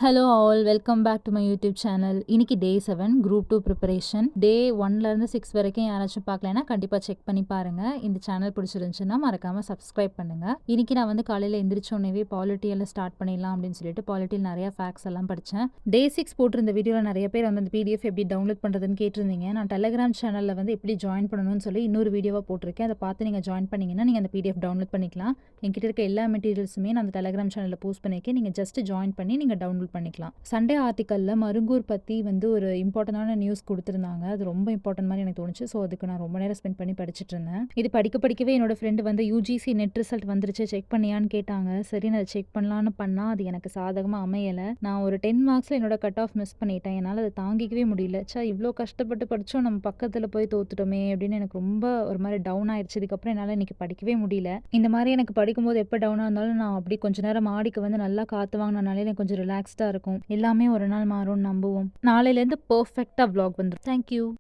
Hello all, welcome back to my YouTube channel. இன்னைக்கு day 7 group 2 preparation. டே 1லேருந்து 6 வரைக்கும் யாராச்சும் பார்க்கலன்னா கண்டிப்பாக செக் பண்ணி பாருங்கள். இந்த சேனல் பிடிச்சிருந்துச்சுன்னா மறக்காமல் சப்ஸ்கிரைப் பண்ணுங்கள். இன்னைக்கு நான் வந்து காலையில் எந்திரிச்சோன்னே பாலிட்டியில் ஸ்டார்ட் பண்ணிடலாம் அப்படின்னு சொல்லிட்டு பாலிட்டியில் நிறைய ஃபேக்ட்ஸ் எல்லாம் படித்தேன். டே 6 போட்டிருந்த வீடியோவில் நிறைய பேர் வந்து அந்த பிடிஎஃப் எப்படி டவுன்லோட் பண்ணுறதுன்னு கேட்டிருந்தீங்க. நான் டெலகிராம் சேனலில் வந்து எப்படி ஜாயின் பண்ணணும்னு சொல்லி இன்னொரு வீடியோவாக போட்டிருக்கேன். அதை பார்த்து நீங்கள் ஜாயின் பண்ணிங்கன்னா நீங்கள் அந்த பிடிஎஃப் டவுன்லோட் பண்ணிக்கலாம். என்கிட்ட இருக்க எல்லா மெட்டீரியல்ஸுமே நான் அந்த டெலகிராம் சேனலில் போஸ்ட் பண்ணியிருக்கேன். நீங்கள் ஜஸ்ட் ஜாயின் பண்ணி நீங்கள் டவுன்லோட் பண்ணிக்கலாம். சண்டே ஆர்டிக்கல்ல மருங்கூர் பற்றி வந்து ஒரு இம்பார்ட்டண்டான நியூஸ் கொடுத்துருந்தாங்க. அது ரொம்ப இம்பார்ட்டன்ட் மாதிரி எனக்கு தோணுச்சு. ஸோ அதுக்கு நான் ரொம்ப நேரம் ஸ்பெண்ட் பண்ணி படிச்சுட்டு இருந்தேன். இது படிக்கவே என்னோட ஃப்ரெண்டு வந்து யூஜிசி நெட் ரிசல்ட் வந்துருச்சு, செக் பண்ணியான்னு கேட்டாங்க. சரி, நான் அதை செக் பண்ணலான்னு பண்ணால் அது எனக்கு சாதகமாக அமையலை. நான் ஒரு 10 மார்க்ஸில் என்னோட கட் ஆஃப் மிஸ் பண்ணிட்டேன். என்னால் அதை தாங்கிக்கவே முடியல. இவ்வளோ கஷ்டப்பட்டு படித்தோம், நம்ம பக்கத்தில் போய் தோத்துட்டோமே அப்படின்னு எனக்கு ரொம்ப ஒரு மாதிரி டவுன் ஆயிடுச்சு. இதுக்கப்புறம் என்னால் இன்னைக்கு படிக்கவே முடியல. இந்த மாதிரி எனக்கு படிக்கும்போது எப்போ டவுனாக இருந்தாலும் நான் அப்படி கொஞ்ச நேரம் மாடிக்கு வந்து நல்லா காற்று வாங்கினாலே எனக்கு கொஞ்சம் ரிலாக்ஸ்டாக இருக்கும். எல்லாமே ஒரு நாள் மாறும்னு நம்புவோம். நாளையிலேருந்து பர்ஃபெக்டாக vlog வந்துடும். தேங்க்யூ.